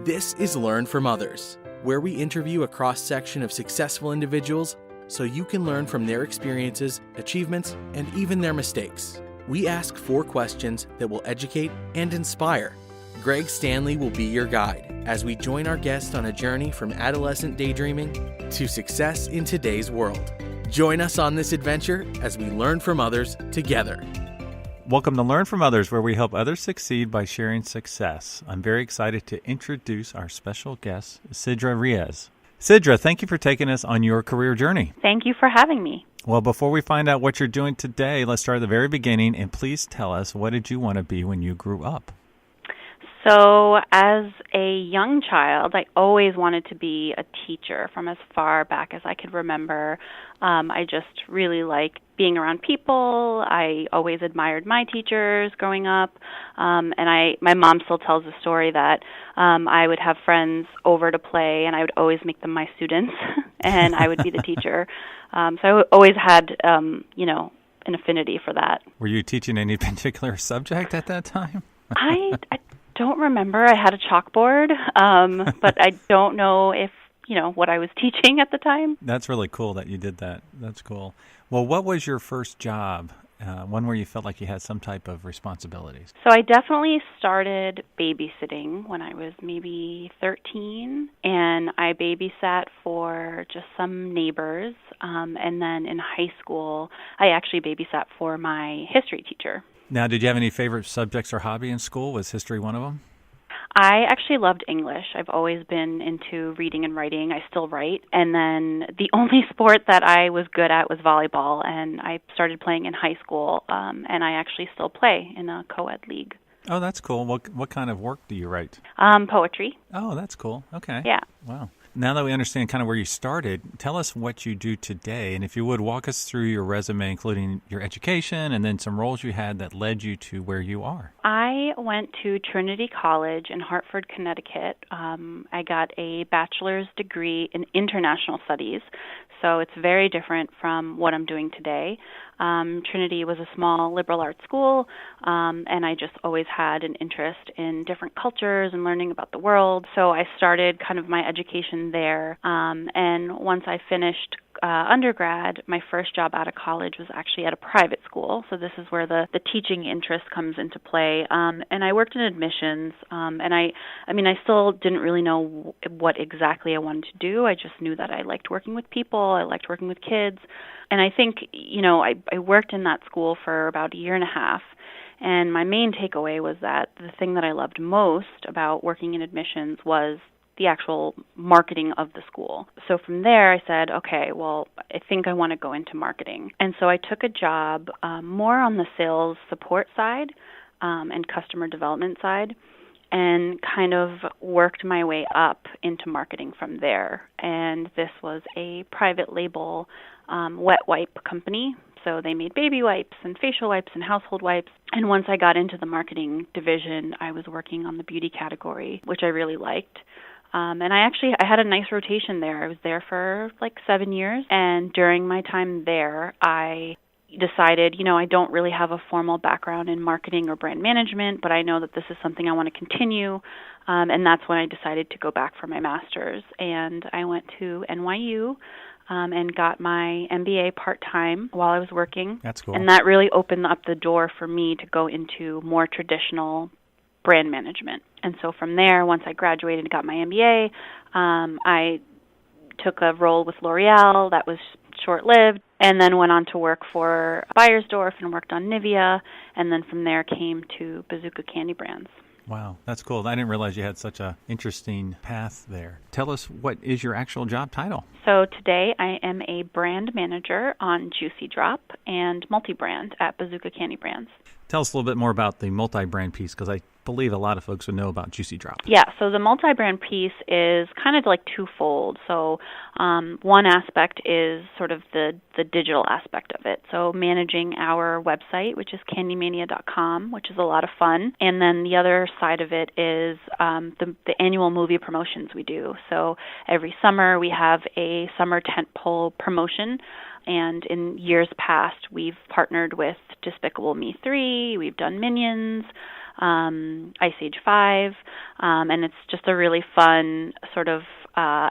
This is Learn from Others, where we interview a cross-section of successful individuals so you can learn from their experiences, achievements, and even their mistakes. We ask 4 questions that will educate and inspire. Greg Stanley will be your guide as we join our guest on a journey from adolescent daydreaming to success in today's world. Join us on this adventure as we learn from others together. Welcome to Learn from Others, where we help others succeed by sharing success. I'm very excited to introduce our special guest, Sidra Riaz. Sidra, thank you for taking us on your career journey. Thank you for having me. Well, before we find out what you're doing today, let's start at the very beginning, and please tell us, what did you want to be when you grew up? So as a young child, I always wanted to be a teacher from as far back as I could remember. I just really like being around people. I always admired my teachers growing up. And my mom still tells the story that I would have friends over to play, and I would always make them my students, and I would be the teacher. So I always had, an affinity for that. Were you teaching any particular subject at that time? I don't remember. I had a chalkboard, but I don't know if, what I was teaching at the time. That's really cool that you did that. That's cool. Well, what was your first job, one where you felt like you had some type of responsibilities? So I definitely started babysitting when I was maybe 13, and I babysat for just some neighbors. And then in high school, I actually babysat for my history teacher. Now, did you have any favorite subjects or hobby in school? Was history one of them? I actually loved English. I've always been into reading and writing. I still write. And then the only sport that I was good at was volleyball, and I started playing in high school, and I actually still play in a co-ed league. Oh, that's cool. What kind of work do you write? Poetry. Oh, that's cool. Okay. Yeah. Wow. Now that we understand kind of where you started, tell us what you do today. And if you would, walk us through your resume, including your education and then some roles you had that led you to where you are. I went to Trinity College in Hartford, Connecticut. I got a bachelor's degree in international studies, so it's very different from what I'm doing today. Trinity was a small liberal arts school, and I just always had an interest in different cultures and learning about the world. So I started kind of my education there, and once I finished undergrad, my first job out of college was actually at a private school. So this is where the teaching interest comes into play. And I worked in admissions, and I still didn't really know what exactly I wanted to do. I just knew that I liked working with people. I liked working with kids. And I think, I worked in that school for about a year and a half. And my main takeaway was that the thing that I loved most about working in admissions was the actual marketing of the school. So from there, I said, okay, well, I think I want to go into marketing. And so I took a job more on the sales support side and customer development side, and kind of worked my way up into marketing from there. And this was a private label wet wipe company. So they made baby wipes and facial wipes and household wipes. And once I got into the marketing division, I was working on the beauty category, which I really liked. And I had a nice rotation there. I was there for like 7 years. And during my time there, I decided, I don't really have a formal background in marketing or brand management, but I know that this is something I want to continue. And that's when I decided to go back for my master's. And I went to NYU and got my MBA part-time while I was working. That's cool. And that really opened up the door for me to go into more traditional brand management. And so from there, once I graduated and got my MBA, I took a role with L'Oreal that was short-lived, and then went on to work for Beiersdorf and worked on Nivea, and then from there came to Bazooka Candy Brands. Wow, that's cool. I didn't realize you had such an interesting path there. Tell us, what is your actual job title? So today I am a brand manager on Juicy Drop and multi-brand at Bazooka Candy Brands. Tell us a little bit more about the multi-brand piece, because I believe a lot of folks would know about Juicy Drop. Yeah, so the multi-brand piece is kind of like twofold. So one aspect is sort of the digital aspect of it. So managing our website, which is candymania.com, which is a lot of fun. And then the other side of it is the annual movie promotions we do. So every summer we have a summer tentpole promotion. And in years past, we've partnered with Despicable Me 3, we've done Minions, Ice Age 5, and it's just a really fun sort of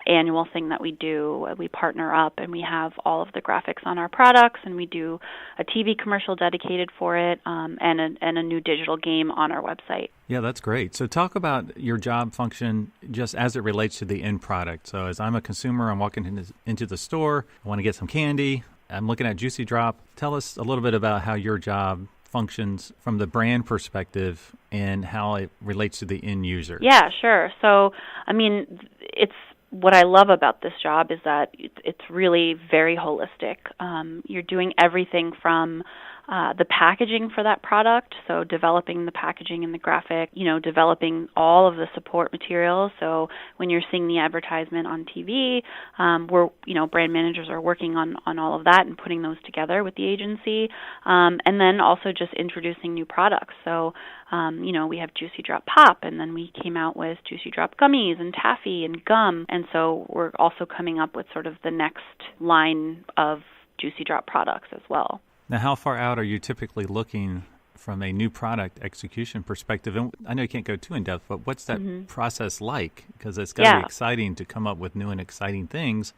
annual thing that we do. We partner up and we have all of the graphics on our products, and we do a TV commercial dedicated for it, and a new digital game on our website. Yeah, that's great. So talk about your job function just as it relates to the end product. So as I'm a consumer, I'm walking into the store, I want to get some candy, I'm looking at Juicy Drop. Tell us a little bit about how your job functions from the brand perspective and how it relates to the end user. Yeah, sure. So, I mean, it's what I love about this job is that it's really very holistic. You're doing everything from the packaging for that product, so developing the packaging and the graphic, developing all of the support materials. So when you're seeing the advertisement on TV, brand managers are working on all of that and putting those together with the agency, and then also just introducing new products. So we have Juicy Drop Pop, and then we came out with Juicy Drop Gummies and Taffy and Gum, and so we're also coming up with sort of the next line of Juicy Drop products as well. Now, how far out are you typically looking from a new product execution perspective? And I know you can't go too in-depth, but what's that process like? Because it's got to be exciting to come up with new and exciting things.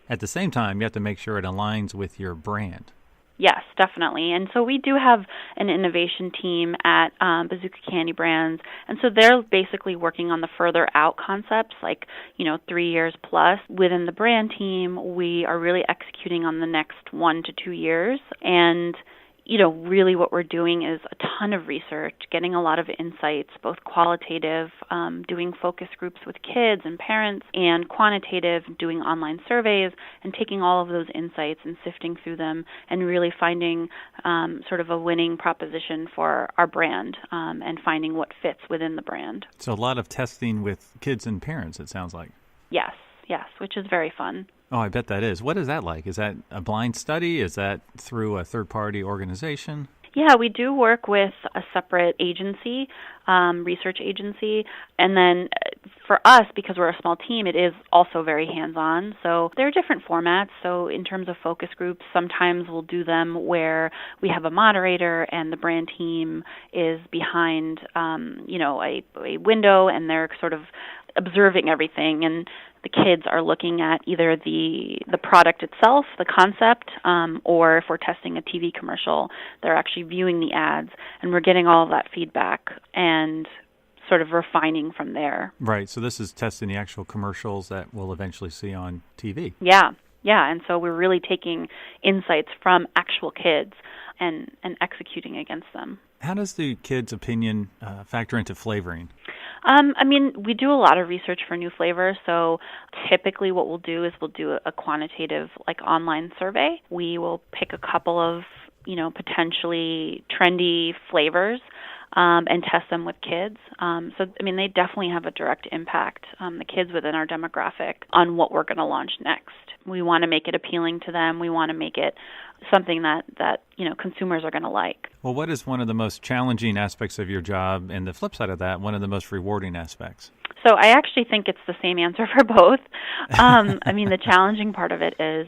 At the same time, you have to make sure it aligns with your brand. Yes, definitely. And so we do have an innovation team at Bazooka Candy Brands, and so they're basically working on the further out concepts, like 3 years plus. Within the brand team, we are really executing on the next 1 to 2 years, and really what we're doing is a ton of research, getting a lot of insights, both qualitative, doing focus groups with kids and parents, and quantitative, doing online surveys, and taking all of those insights and sifting through them and really finding sort of a winning proposition for our brand, and finding what fits within the brand. So a lot of testing with kids and parents, it sounds like. Yes, which is very fun. Oh, I bet that is. What is that like? Is that a blind study? Is that through a third-party organization? Yeah, we do work with a separate agency, research agency, and then for us, because we're a small team, it is also very hands-on. So there are different formats. So in terms of focus groups, sometimes we'll do them where we have a moderator and the brand team is behind, a window, and they're sort of observing everything, and the kids are looking at either the product itself, the concept, or if we're testing a TV commercial, they're actually viewing the ads, and we're getting all of that feedback and sort of refining from there. Right, so this is testing the actual commercials that we'll eventually see on TV. Yeah, and so we're really taking insights from actual kids and executing against them. How does the kids' opinion factor into flavoring? We do a lot of research for new flavors, so typically what we'll do is we'll do a quantitative, online survey. We will pick a couple of, potentially trendy flavors, and test them with kids. They definitely have a direct impact, the kids within our demographic, on what we're going to launch next. We want to make it appealing to them. We want to make it something that consumers are going to like. Well, what is one of the most challenging aspects of your job, and the flip side of that, one of the most rewarding aspects? So I actually think it's the same answer for both. The challenging part of it is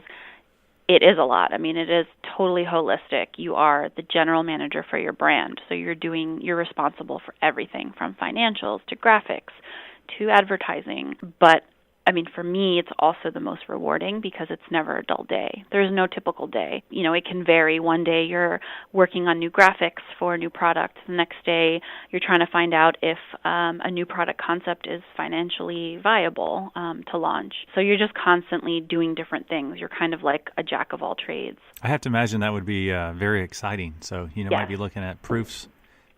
a lot. It is totally holistic. You are the general manager for your brand, so you're responsible for everything from financials to graphics to advertising. But for me, it's also the most rewarding because it's never a dull day. There's no typical day. It can vary. One day you're working on new graphics for a new product. The next day you're trying to find out if a new product concept is financially viable to launch. So you're just constantly doing different things. You're kind of like a jack of all trades. I have to imagine that would be very exciting. So, Yes. Might be looking at proofs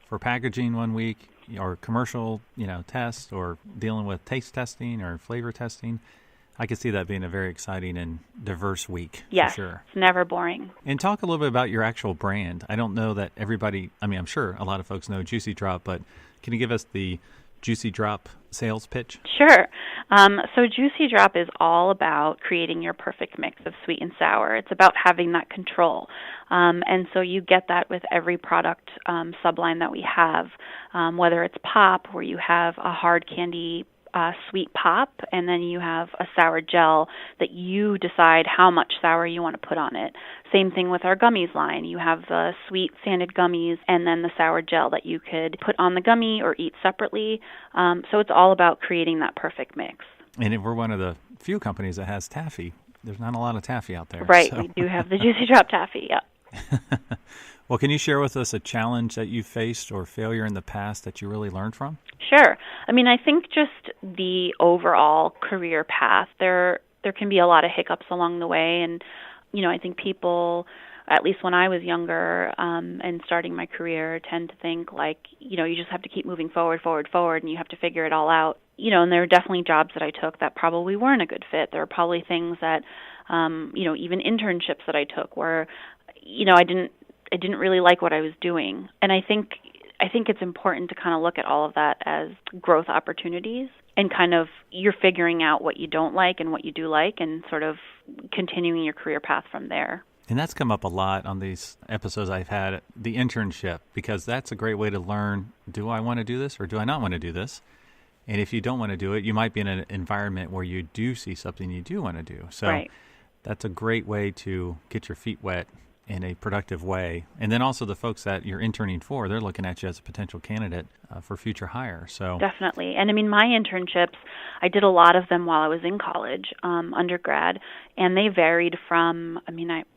for packaging one week, or commercial, tests, or dealing with taste testing or flavor testing. I could see that being a very exciting and diverse week. Yes, for sure. It's never boring. And talk a little bit about your actual brand. I don't know that everybody, I'm sure a lot of folks know Juicy Drop, but can you give us the Juicy Drop sales pitch? Sure. So Juicy Drop is all about creating your perfect mix of sweet and sour. It's about having that control. And so you get that with every product subline that we have, whether it's Pop, where you have a hard candy sweet pop, and then you have a sour gel that you decide how much sour you want to put on it. Same thing with our gummies line. You have the sweet sanded gummies and then the sour gel that you could put on the gummy or eat separately. So it's all about creating that perfect mix. And we're one of the few companies that has taffy. There's not a lot of taffy out there. Right. So. We do have the Juicy Drop taffy, yeah. Well, can you share with us a challenge that you faced or failure in the past that you really learned from? Sure. I mean, I think just the overall career path, there can be a lot of hiccups along the way. And, I think people, at least when I was younger and starting my career, tend to think like, you just have to keep moving forward, and you have to figure it all out. And there were definitely jobs that I took that probably weren't a good fit. There were probably things that, even internships that I took where, I didn't really like what I was doing. And I think it's important to kind of look at all of that as growth opportunities and kind of you're figuring out what you don't like and what you do like and sort of continuing your career path from there. And that's come up a lot on these episodes I've had, the internship, because that's a great way to learn, do I want to do this or do I not want to do this? And if you don't want to do it, you might be in an environment where you do see something you do want to do. So right. That's a great way to get your feet wet in a productive way. And then also the folks that you're interning for, they're looking at you as a potential candidate for future hire. So definitely. And I mean, my internships, I did a lot of them while I was in college, undergrad, and they varied from,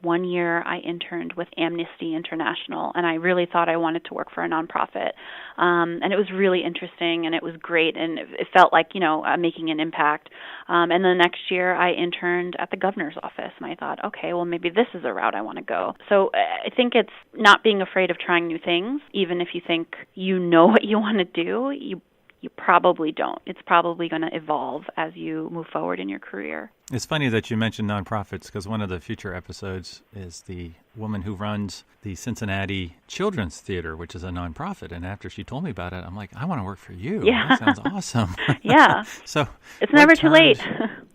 one year I interned with Amnesty International, and I really thought I wanted to work for a nonprofit. And it was really interesting, and it was great, and it felt like, making an impact. And the next year I interned at the governor's office, and I thought, okay, well, maybe this is a route I want to go. So I think it's not being afraid of trying new things, even if you think you know what you want to do, you probably don't. It's probably going to evolve as you move forward in your career. It's funny that you mentioned nonprofits because one of the future episodes is the woman who runs the Cincinnati Children's Theater, which is a nonprofit. And after she told me about it, I'm like, I want to work for you. Yeah. That sounds awesome. Yeah. So it's never too late.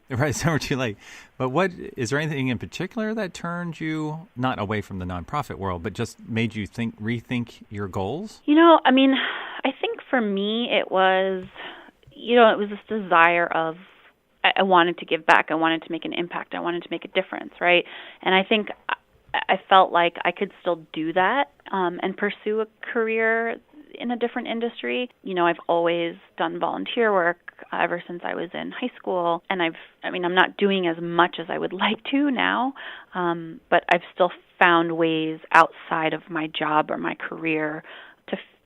Right, it's never too late. But is there anything in particular that turned you not away from the nonprofit world, but just made you rethink your goals? I think for me it was, it was this desire of I wanted to give back. I wanted to make an impact. I wanted to make a difference, right? And I think I felt like I could still do that and pursue a career in a different industry. I've always done volunteer work ever since I was in high school, and I'm not doing as much as I would like to now, but I've still found ways outside of my job or my career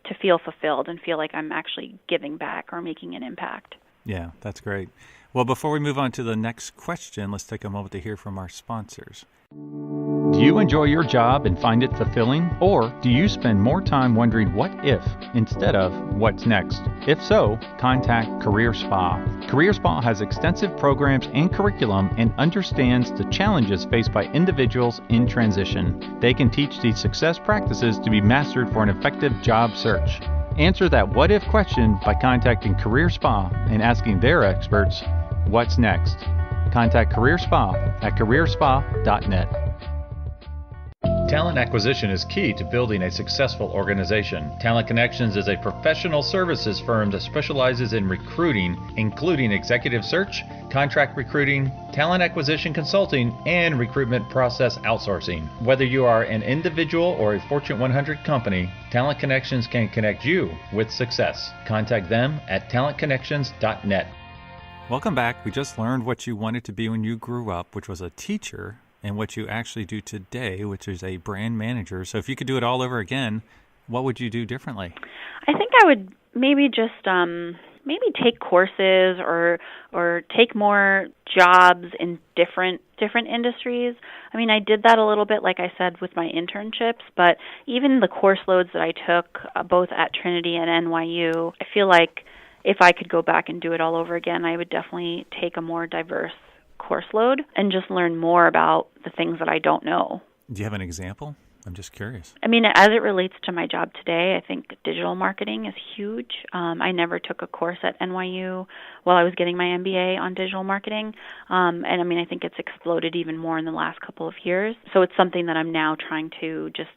to feel fulfilled and feel like I'm actually giving back or making an impact. Yeah, that's great. Well, before we move on to the next question, let's take a moment to hear from our sponsors. Do you enjoy your job and find it fulfilling? Or do you spend more time wondering what if instead of what's next? If so, contact Career Spa. Career Spa has extensive programs and curriculum and understands the challenges faced by individuals in transition. They can teach these success practices to be mastered for an effective job search. Answer that what if question by contacting Career Spa and asking their experts, what's next? Contact Career Spa at careerspa.net. Talent acquisition is key to building a successful organization. Talent Connections is a professional services firm that specializes in recruiting, including executive search, contract recruiting, talent acquisition consulting, and recruitment process outsourcing. Whether you are an individual or a Fortune 100 company, Talent Connections can connect you with success. Contact them at talentconnections.net. Welcome back. We just learned what you wanted to be when you grew up, which was a teacher, and what you actually do today, which is a brand manager. So if you could do it all over again, what would you do differently? I think I would maybe just take courses or take more jobs in different industries. I did that a little bit, like I said, with my internships, but even the course loads that I took both at Trinity and NYU, I feel like if I could go back and do it all over again, I would definitely take a more diverse course load and just learn more about the things that I don't know. Do you have an example? I'm just curious. As it relates to my job today, I think digital marketing is huge. I never took a course at NYU while I was getting my MBA on digital marketing. And I think it's exploded even more in the last couple of years. So it's something that I'm now trying to just,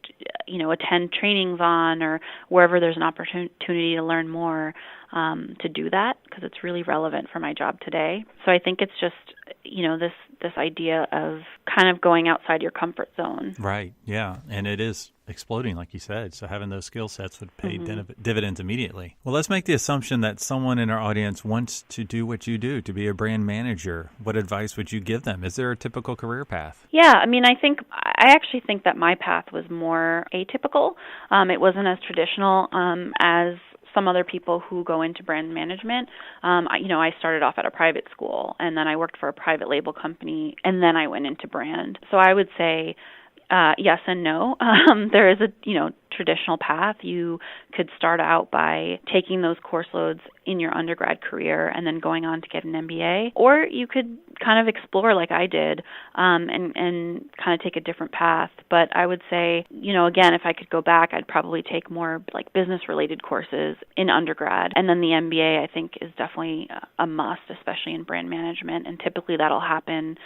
attend trainings on or wherever there's an opportunity to learn more. to do that because it's really relevant for my job today. So I think it's just, this idea of kind of going outside your comfort zone. Right. Yeah. And it is exploding, like you said. So having those skill sets would pay dividends immediately. Well, let's make the assumption that someone in our audience wants to do what you do, to be a brand manager. What advice would you give them? Is there a typical career path? Yeah, I actually think that my path was more atypical. It wasn't as traditional as some other people who go into brand management. I started off at a private school, and then I worked for a private label company, and then I went into brand. So I would say yes and no. There is a traditional path. You could start out by taking those course loads in your undergrad career and then going on to get an MBA, or you could kind of explore like I did and kind of take a different path. But I would say, again, if I could go back, I'd probably take more like business-related courses in undergrad, and then the MBA I think is definitely a must, especially in brand management, and typically that'll happen,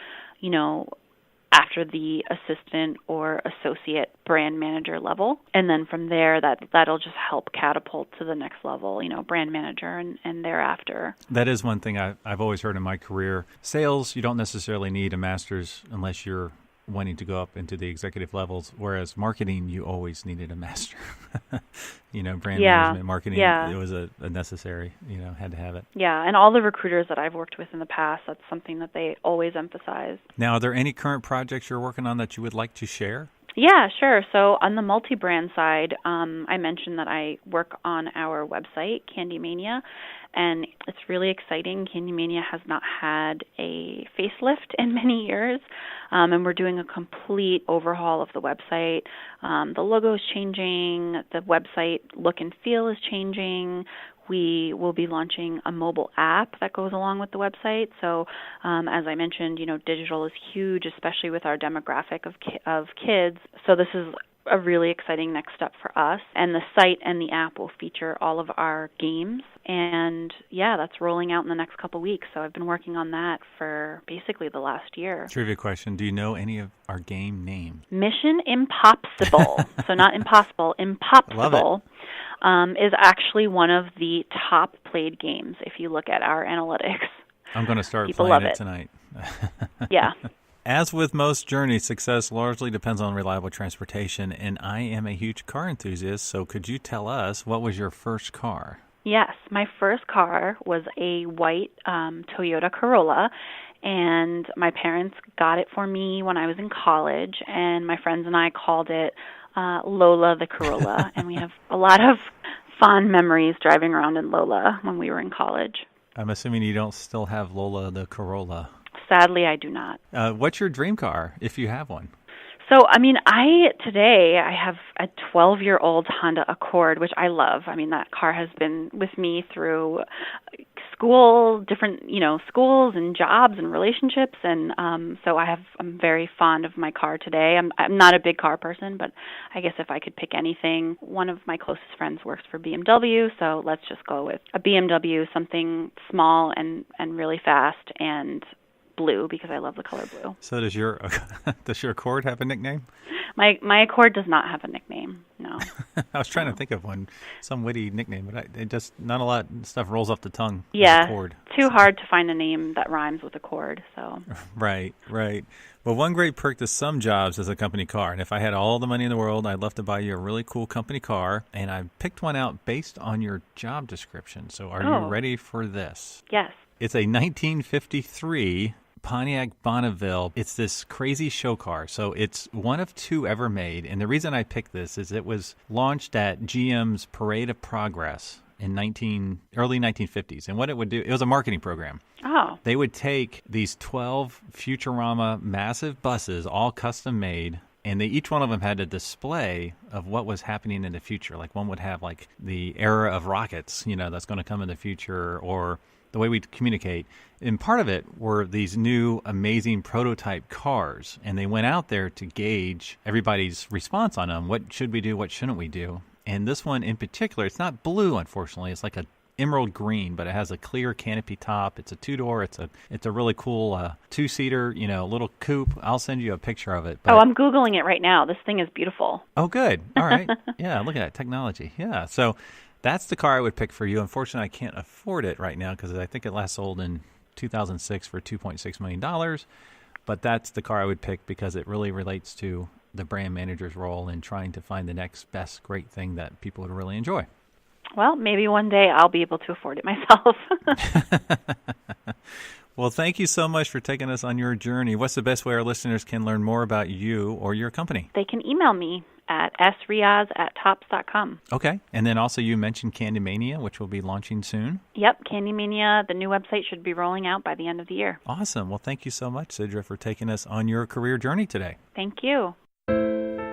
after the assistant or associate brand manager level. And then from there, that'll just help catapult to the next level, brand manager and thereafter. That is one thing I've always heard in my career. Sales, you don't necessarily need a master's unless you're wanting to go up into the executive levels, whereas marketing, you always needed a master. Brand management, marketing, it was a necessary, had to have it. Yeah, and all the recruiters that I've worked with in the past, that's something that they always emphasize. Now, are there any current projects you're working on that you would like to share? Yeah, sure. So on the multi-brand side, I mentioned that I work on our website, Candy Mania, and it's really exciting. Candy Mania has not had a facelift in many years, and we're doing a complete overhaul of the website. The logo is changing. The website look and feel is changing. We will be launching a mobile app that goes along with the website. So as I mentioned, digital is huge, especially with our demographic of kids. So this is a really exciting next step for us. And the site and the app will feature all of our games. And that's rolling out in the next couple weeks. So I've been working on that for basically the last year. Trivia question. Do you know any of our game names? Mission Impopsible. So not impossible, Impopsible. Is actually one of the top played games if you look at our analytics. I'm going to start playing it tonight. Yeah. As with most journeys, success largely depends on reliable transportation, and I am a huge car enthusiast, so could you tell us what was your first car? Yes, my first car was a white Toyota Corolla, and my parents got it for me when I was in college, and my friends and I called it Lola the Corolla, and we have a lot of fond memories driving around in Lola when we were in college. I'm assuming you don't still have Lola the Corolla. Sadly, I do not. What's your dream car, if you have one? So, today I have a 12-year-old Honda Accord, which I love. That car has been with me through school, different, schools and jobs and relationships. And so I'm very fond of my car today. I'm not a big car person, but I guess if I could pick anything, one of my closest friends works for BMW. So let's just go with a BMW, something small and really fast and blue because I love the color blue. So does your Accord have a nickname? My Accord does not have a nickname. No. I was trying to think of one, some witty nickname, but it just not a lot of stuff rolls off the tongue. Yeah, Accord. Too hard to find a name that rhymes with Accord. So. Right. Well, one great perk to some jobs is a company car, and if I had all the money in the world, I'd love to buy you a really cool company car, and I picked one out based on your job description. So are you ready for this? Yes. It's a 1953 Pontiac Bonneville. It's this crazy show car. So it's one of two ever made. And the reason I picked this is it was launched at GM's Parade of Progress in early 1950s. And what it would do, it was a marketing program. Oh. They would take these 12 Futurama massive buses, all custom made, and each one of them had a display of what was happening in the future. Like one would have like the era of rockets, that's going to come in the future, or the way we communicate. And part of it were these new amazing prototype cars. And they went out there to gauge everybody's response on them. What should we do? What shouldn't we do? And this one in particular, it's not blue, unfortunately. It's like a emerald green, but it has a clear canopy top. It's a two-door. It's a really cool two-seater, little coupe. I'll send you a picture of it. But... Oh, I'm Googling it right now. This thing is beautiful. Oh, good. All right. Yeah, look at that technology. Yeah. So That's the car I would pick for you. Unfortunately, I can't afford it right now because I think it last sold in 2006 for $2.6 million. But that's the car I would pick because it really relates to the brand manager's role in trying to find the next best great thing that people would really enjoy. Well, maybe one day I'll be able to afford it myself. Well, thank you so much for taking us on your journey. What's the best way our listeners can learn more about you or your company? They can email me at sriaz@tops.com. Okay. And then also you mentioned Candy Mania, which will be launching soon. Yep, Candy Mania, the new website should be rolling out by the end of the year. Awesome. Well, thank you so much, Sidra, for taking us on your career journey today. Thank you.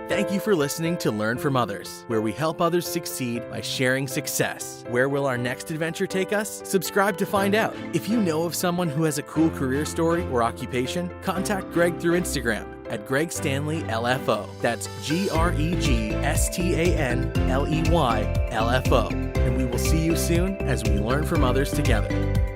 Thank you for listening to Learn from Others, where we help others succeed by sharing success. Where will our next adventure take us? Subscribe to find out. If you know of someone who has a cool career story or occupation, contact Greg through Instagram at Greg Stanley LFO. That's GregStanley LFO. And we will see you soon as we learn from others together.